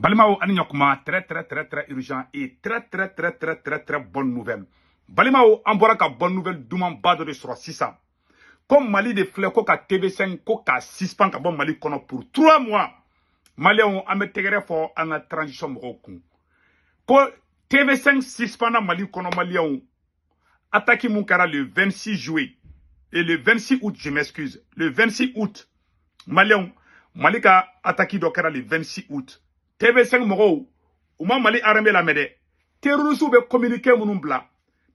Balimao Aninyakuma, très urgent et très bonne nouvelle. Balimao Amboraka bonne nouvelle Douman Bado de sur 600. Comme Mali de Fleko ka TV5 ko ka 6 ka bon Mali kono pour 3 mois. Mali on ametegere fo en la transition moko. Ko TV5 6 na Mali kono Mali on attaque mon kara le 26 juillet et le 26 août, je m'excuse. Le 26 août, Mali ka attaque do kara le 26 août. TV5 moko uma Mali armée la mede. Terroristes be communiquer munun bla.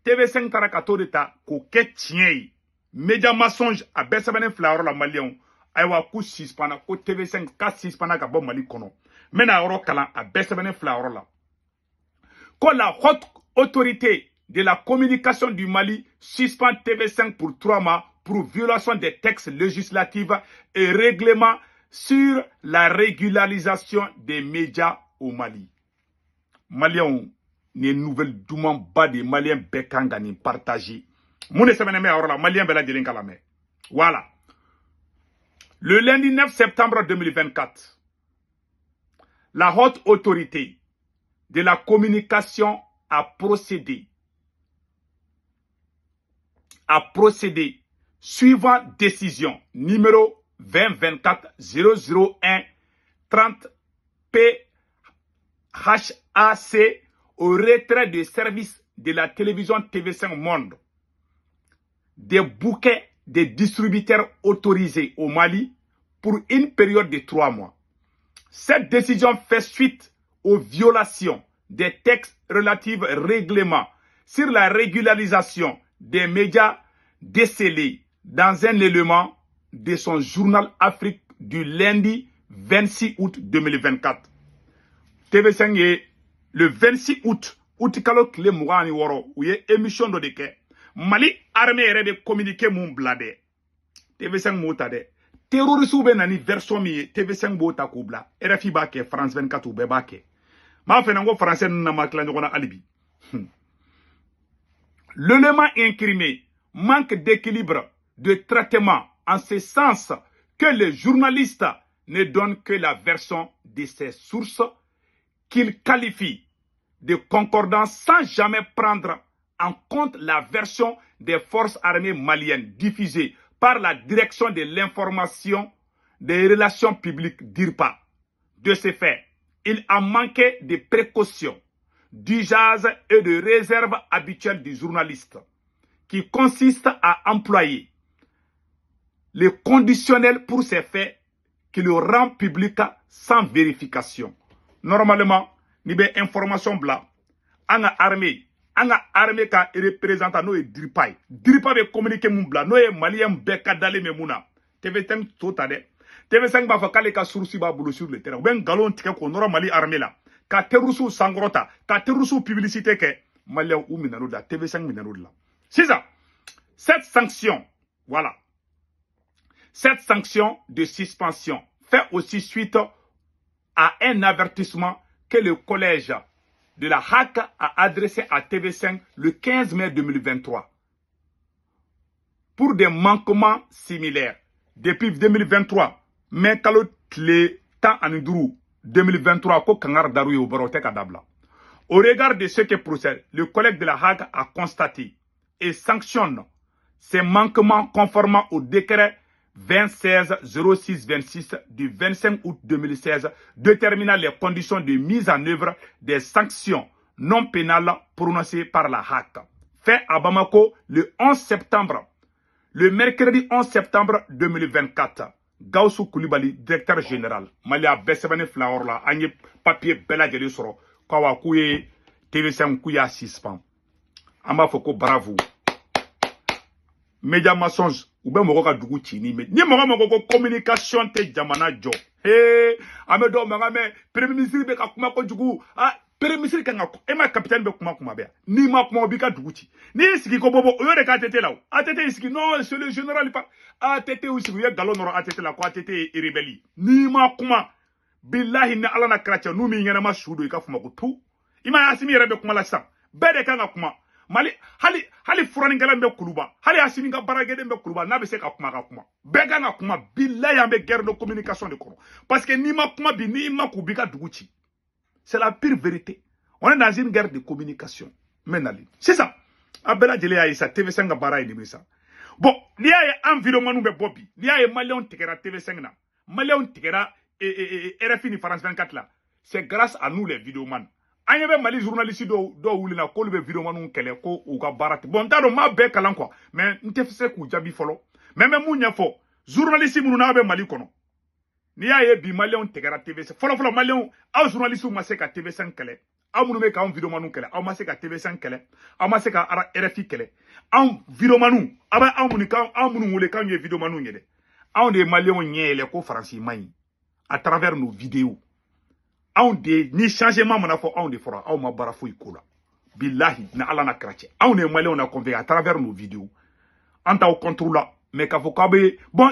TV5 tarakato de ta ko ke tien. Média mensonge a besabane flawro la Malien. Aywa ku 6 pana ko TV5 ka 6 pana ka bon Mali kono. Mena oro kala a besabane flawro la. Ko la haute autorité de la communication du Mali suspend TV5 pour 3 mois pour violation des textes législatifs et règlements sur la régularisation des médias au Mali. Maliens, les nouvelles douman bas des Maliens bekanga ni partagé. Mon semaine la Malien bela de voilà. Le lundi 9 septembre 2024, la haute autorité de la communication a procédé suivant décision numéro 2024 001 30 PHAC au retrait de service de la télévision TV5 Monde des bouquets de distributeurs autorisés au Mali pour une période de 3 mois. Cette décision fait suite aux violations des textes relatifs au règlement sur la régularisation des médias décelés dans un élément de son journal Afrique du lundi 26 août 2024. TV5 est le 26 août, outikalo kle mugani woro, ou ye émission de deke. Mali armée rebe communiqué mon blade. TV5 mota de. Terroriste ou ben nani version mi TV5 bota koubla. RFI bake, France 24 ou bebake. Ma fenango français n'a ma clan alibi. L'élément incriminé manque d'équilibre de traitement en ce sens que les journalistes ne donnent que la version de ses sources qu'ils qualifient de concordance sans jamais prendre en compte la version des forces armées maliennes diffusée par la direction de l'information des relations publiques DIRPA. De ce fait, il a manqué de précautions, d'usage et de réserve habituelle du journaliste, qui consiste à employer le conditionnel pour ces faits qui le rend public sans vérification. Normalement, il y a information blanc. Anga armée ka représentant no e DIRPA. DIRPA be communiquer mon blanc. No e malien beka dale memuna. TV5 tota de. TV5 ba fa kale ka source ba bolo sur le terrain. Ben galon tike ko nora Mali armée la. Ka terrusu sangrota, ka terrusu publicité ke malien ou minano da TV5 minano la. C'est ça. Cette sanction, voilà. Cette sanction de suspension fait aussi suite à un avertissement que le collège de la HAC a adressé à TV5 le 15 mai 2023 pour des manquements similaires. Depuis 2023, mais quand le temps en 2023, au regard de ce que procède, le collègue de la HAC a constaté et sanctionne ces manquements conformément au décret 2016-06-26 du 25 août 2016 déterminant les conditions de mise en œuvre des sanctions non pénales prononcées par la HAC. Fait à Bamako le 11 septembre, le mercredi 11 septembre 2024. Gaussou Koulibaly, directeur général. Malia Bessebane Flaorla, Agne papier Bella Gelisoro, Kawakouye, TV5 Kouya 6 pans. Amba Foko bravo. Média mensonge ou ben mogo ka dugu chini me ni mogo ko communication te jamana jo amedo maga me premier ministre be ka kuma ko dugu premier ministre ka ngako e ma capitaine be kuma be ni ma kuma bi ka dugu chi ni siki ko bobo yo de ka tete law atete siki non c'est le général pas atete ou siki ye galo noro atete la ko atete rebelli ni ma kuma billahi na ala na kracha nu mi ngena ma shudo ka fuma ko tu ima asimi rebe kuma la sam be de ka ngakuma Mali hali furani galan be kuluba hali asimi ga baragede be kuluba na be se ka kuma bega na kuma billahi ambe guerre de communication de kono parce que ni ma kuma bi ni ma ku bi ka duguci C'est la pire vérité. On est dans une guerre de communication. Maintenant, c'est ça. Abela Djele a ça, TV5 a bara et ça. Bon, il y a un environnement de Bobby. Il y a un Malion Tigera TV5 là. Malion Tigera et RFI ni France 24 là. C'est grâce à nous les vidéomans. Il y a Mali journaliste do ou na ko le vidéoman kele ko ou ka barat. Bon, taro ma be kalan quoi. Mais n'te fait ku jabi folo. Mais même mounya fo. Journaliste mou na be Mali kono. Ni ya ye bi Malion Tigera TV5. Folo Malion, a journaliste ma se ka TV5 kele. Aw munu be ka vidéomanu kele aw ma se ka TV5 kele aw ma se ka RFI kele aw vidéomanu aba aw munu wole kan ye vidéomanu yede aw de Maliens nyele ko faransi mai à travers nos vidéos aw de ni changement mana fo aw de fora aw ma bara fo ikola billahi na ala na krache aw ne Maliens na convaincu à travers nos vidéos anta au contrôle mais ka fo ka be bon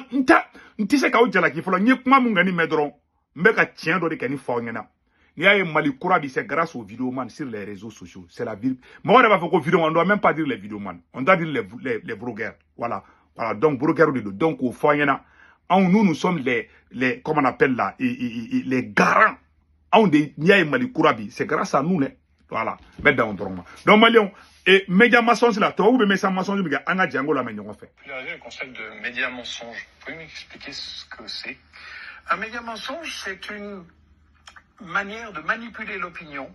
nti se ka o jala ki fo la nye kuma mun ngani medron mbeka tien do de kani fo ngena. Il y a un Mali Kourabi, c'est grâce aux vidéomans sur les réseaux sociaux. C'est la ville. Moi, on va faire vidéo, on ne doit même pas dire les vidéomans. On doit dire les blogueurs. Voilà. Voilà. Donc, blogueurs, donc, au fond, nous sommes les, comment on appelle là, les garants. Il y a un Mali Kourabi, c'est grâce à nous, voilà. Donc, Malion, et média mensonge là, toi, vous mettez ça mensonge, mais on a Django là, mais on fait. Le concept de média mensonge, vous pouvez m'expliquer ce que c'est? Un média mensonge, c'est une manière de manipuler l'opinion.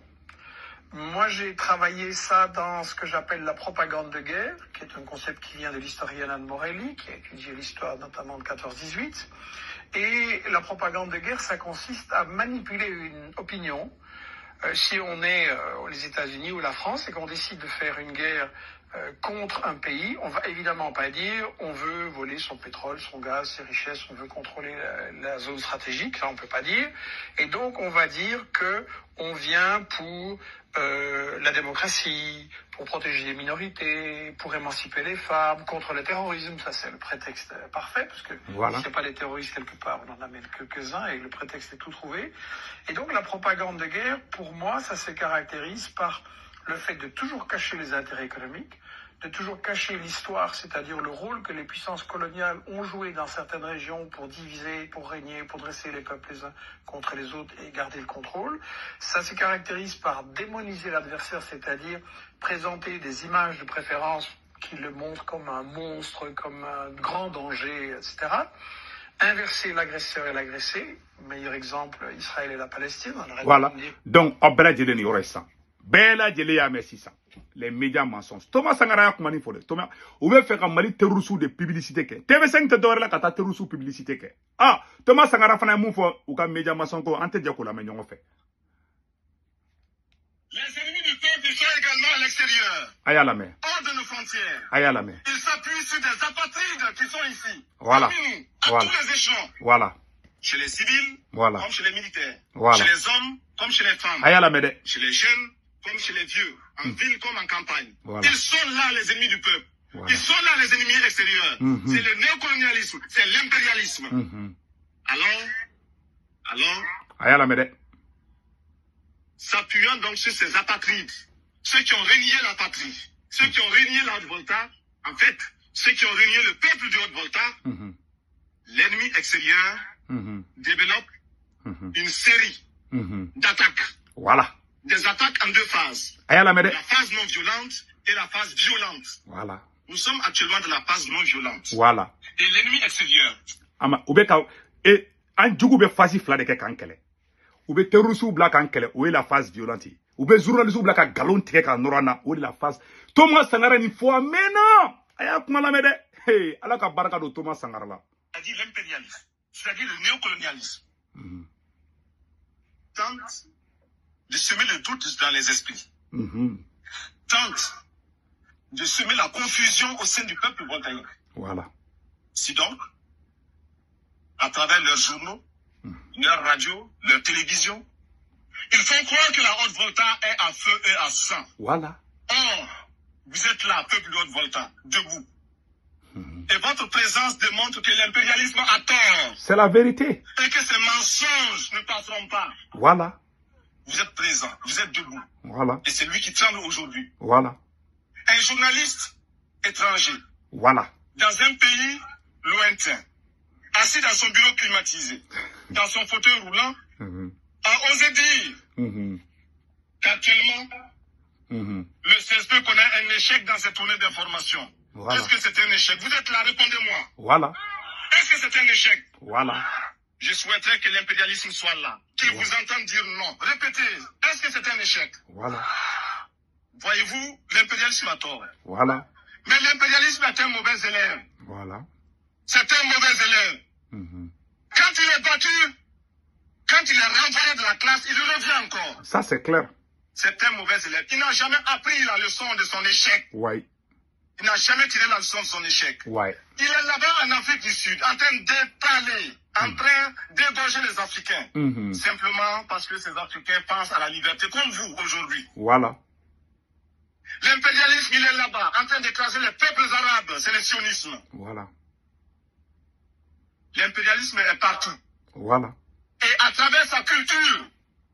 Moi, j'ai travaillé ça dans ce que j'appelle la propagande de guerre, qui est un concept qui vient de l'historienne Anne Morelli, qui a étudié l'histoire notamment de 14-18. Et la propagande de guerre, ça consiste à manipuler une opinion. Si on est les États-Unis ou la France et qu'on décide de faire une guerre contre un pays, on va évidemment pas dire on veut voler son pétrole, son gaz, ses richesses, on veut contrôler la zone stratégique, ça on peut pas dire. Et donc on va dire que on vient pour la démocratie, pour protéger les minorités, pour émanciper les femmes, contre le terrorisme. Ça c'est le prétexte parfait, parce que voilà. S'il n'y a pas des terroristes quelque part, on en amène quelques-uns et le prétexte est tout trouvé. Et donc la propagande de guerre, pour moi, ça se caractérise par le fait de toujours cacher les intérêts économiques, de toujours cacher l'histoire, c'est-à-dire le rôle que les puissances coloniales ont joué dans certaines régions pour diviser, pour régner, pour dresser les peuples les uns contre les autres et garder le contrôle. Ça se caractérise par démoniser l'adversaire, c'est-à-dire présenter des images de préférence qui le montrent comme un monstre, comme un grand danger, etc. Inverser l'agresseur et l'agressé. Meilleur exemple, Israël et la Palestine. Voilà. Donc, Abela Djele ni ça. Bela Djele ya merci ça. Les médias mensonges. Thomas Sangara ya kumani fole. Thomas, ou veut faire un mali terrorisou de publicité ke. TV5 te dore la kata terrorisou publicité ke. Ah, Thomas Sangara fana mou fo ou ka médias mensonges ko ante diako la menyon fait. Les ennemis du peuple sont également à l'extérieur. Aïe à la mer. Hors de nos frontières. Aïe à la mer. Ils s'appuient sur des apatrides qui sont ici. Voilà. Parmi nous, à Voilà. tous les échelons. Voilà. Chez les civils, Voilà. comme chez les militaires. Voilà. Chez les hommes, comme chez les femmes. Aïe à la mer. Chez les jeunes, comme chez les vieux. En ville comme en campagne. Voilà. Ils sont là, les ennemis du peuple. Voilà. Ils sont là, les ennemis extérieurs. C'est le néocolonialisme, c'est l'impérialisme. Alors, Aïe à la mer. s'appuyant donc sur ces apatrides, ceux qui ont régné la patrie, ceux qui ont régné la Haute-Volta, en fait, ceux qui ont régné le peuple du Haute-Volta, l'ennemi extérieur développe une série d'attaques. Voilà. Des attaques en deux phases. Aïe à la mer. La phase non violente et la phase violente. Voilà. Nous sommes actuellement dans la phase non violente. Voilà. Et l'ennemi extérieur. Ama, ou be ka, et, an djougou be phase fla de ke kankele. Ou be terrorisou bla kankele, ou est la phase violente. Ou be journalisou bla ka galon tike ka norana, ou est la phase. Thomas Sangara ni fo amena. Aya kuma la mede. Hey, ala ka baraka do Thomas Sangara la. C'est-à-dire l'impérialisme. C'est-à-dire le néocolonialisme. Tente de semer le doute dans les esprits. Tente de semer la confusion au sein du peuple voltaïque. Voilà. Si donc, à travers leurs journaux, leurs radios, leurs télévisions, ils font croire que la Haute-Volta est à feu et à sang. Voilà. Or, vous êtes là, peuple de Haute-Volta, debout. Et votre présence démontre que l'impérialisme a tort. C'est la vérité. Et que ces mensonges ne passeront pas. Voilà. Vous êtes présent, vous êtes debout. Voilà. Et c'est lui qui tremble aujourd'hui. Voilà. Un journaliste étranger, Voilà. dans un pays lointain, assis dans son bureau climatisé, dans son fauteuil roulant, a osé dire qu'actuellement, le CSP connaît un échec dans ses tournées d'information. Voilà. Est-ce que c'est un échec? Vous êtes là, répondez-moi. Voilà. Est-ce que c'est un échec? Voilà. Je souhaiterais que l'impérialisme soit là, qu'il vous entende dire non. Répétez, est-ce que c'est un échec? Voilà. Voyez-vous, l'impérialisme a tort. Voilà. Mais l'impérialisme est un mauvais élève. Voilà. C'est un mauvais élève. Quand il est battu, quand il est renvoyé de la classe, il revient encore. Ça, c'est clair. C'est un mauvais élève. Il n'a jamais appris la leçon de son échec. Oui. Il n'a jamais tiré la leçon de son échec. Ouais. Il est là-bas en Afrique du Sud, en train d'étaler, en train d'égorger les Africains. Simplement parce que ces Africains pensent à la liberté, comme vous aujourd'hui. Voilà. L'impérialisme, il est là-bas, en train d'écraser les peuples arabes. C'est le sionisme. Voilà. L'impérialisme est partout. Voilà. Et à travers sa culture,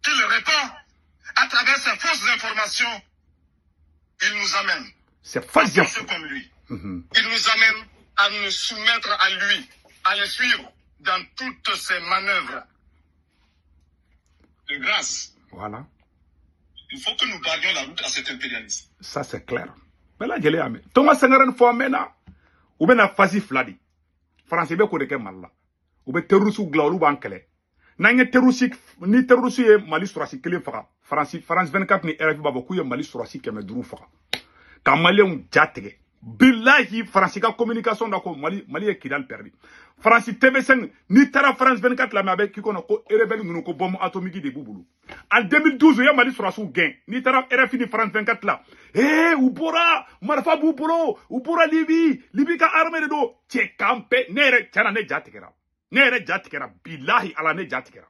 qu'il répand, à travers ses fausses informations, il nous amène. C'est facile. Comme lui. Il nous amène à nous soumettre à lui, à le suivre dans toutes ses manœuvres de grâce. Voilà. Il faut que nous barrions la route à cet impérialisme. Ça, c'est clair. Mais là, je l'ai amené. Thomas Sengharen Fomena, ou bien la phase fladi. Français, be ko de ke malla. Ou bien terroristes ou glaou bankele. Nange terroristes, ni terroristes Mali surasi kelen faka. France 24 ni RFI babo kuye Mali surasi keme duru faka. Ka Malien jatege. Billahi France ka communication da ko Mali e kidal perdi. France TV5 ni tara France 24 la mabe ki kono ko rebelle ngunu ko bombe atomique de bubulu. En 2012 ya Mali surasu gain. Ni tara RFI ni France 24 la. Ubora marfa bubolo, ubora Libi ka armée de do. Che campe nere chana ne jatikera. Nere jatikera billahi ala ne jatikera.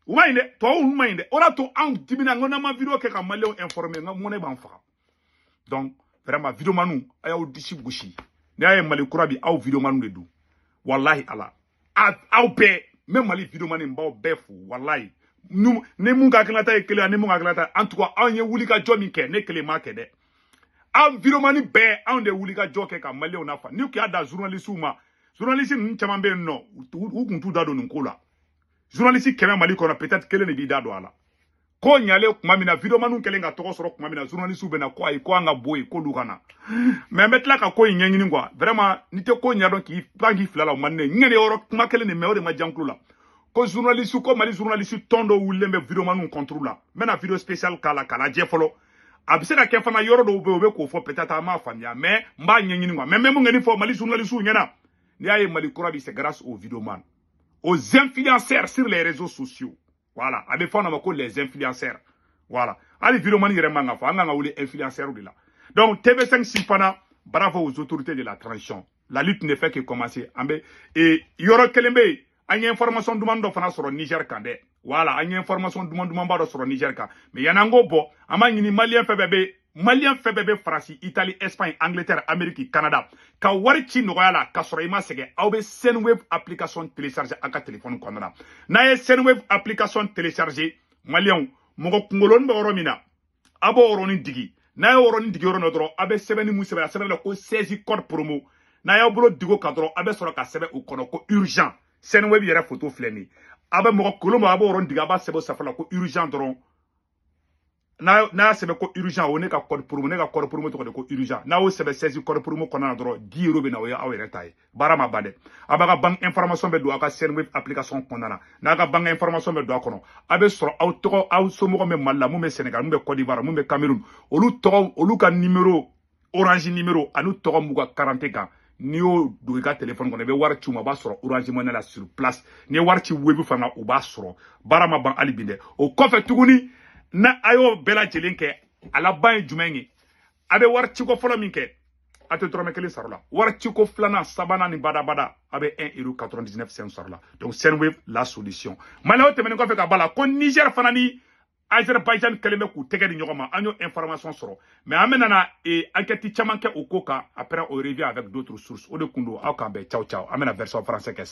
Umainde to umainde ora to an tibina ngona ma vidéo ke ka Malien informer ngone ban fa. Donc, vraiment, vidéo manou, ayaw disi gouchi. Ni aye Mali Kourabi, aw vidéo manou de dou. Wallahi Allah. Aw be, même Mali vidéo manou mbaw be fou, wallahi. Nous, ne munga klata e kele, ne munga klata. En tout cas, aw ye wulika jomi ke, ne kele ma ke de. Aw vidéo manou be, aw de wulika joke ka Mali on afa. Ni ki ada journaliste ou ma. Journaliste n'chaman be non. Ou kuntu dado nkola. Journaliste keme Mali kona, peut-être kele ne bi dado ala. Ko nyale kuma mina video manu kelenga toko soro kuma mina journaliste bena ko ay ko anga boy ko lukana mais metla ka ko nyanyini ngwa vraiment nite ko nyado ki bangi flala manne ngene oro kuma kelene me ore ma janklu la ko journaliste ko Mali journaliste tondo wulembe video manu contrôle la mena video spécial kala je folo abise ka kefana yoro do be ko fo peut-être ma fanya mais mba nyanyini ngwa même ngeni fo Mali journaliste nyana ni aye Mali Kourabi c'est grâce aux vidéoman aux influenceurs sur les réseaux sociaux. Voilà, avec fois on a les influenceurs. Voilà. Allez, vidéo mani remanga fa, anga les influenceurs de là. Donc TV5 Sipana, bravo aux autorités de la transition. La lutte ne fait que commencer. Et yoro kelembe, anya information demande fana sur Niger kande. Voilà, anya information demande ba sur Niger ka. Mais yanango bo, ama ngini Malien fait bébé France, Italie, Espagne, Angleterre, Amérique, Canada. Ka wari chi noyala ka soro ima sege awbe Senwave application télécharger aka téléphone kondana. Na ye Senwave application télécharger Malien mogo kungolon be oromina. Abo oroni digi. Na ye oroni digi orono dro abe sebeni musebe la ko 16 code promo. Na ye bolo digo ka dro abe soro ka sebe u kono ko urgent. Senwave yere photo fleni. Abe mogo kolombo abo oroni diga ba sebe safala ko urgent dro. Na sebe ko urgent o ne ka code promo to ko urgent na o sebe 16 code promo kona dro 10 euro be na o ya awere tay barama bade abaga bank information be do aka Senwave application kona na ga bank information be do akono abe soro aw to aw somo me malla mu me Sénégal mu be Côte d'Ivoire mu be Cameroun olu ka numéro Orange numéro anu to mu ga 40 kan ni o do ga téléphone ko ne be war ci ma ba soro Orange Money la sur place ni war ci webu fanga o ba soro barama ban alibinde o kofe tuguni na ayo bela jelinke ala ban jumengi abe warchi ko folo minke ate trome kele sarla warchi ko flana sabana ni bada abe 1,99 € sarla donc Senwave la solution mala wote men ko fe ka bala ko Niger fanani Azerbaijan keleme ku tege di nyoma anyo information soro mais amena enquête chamanke okoka après on revient avec d'autres sources o de kundo akamba ciao amena version français que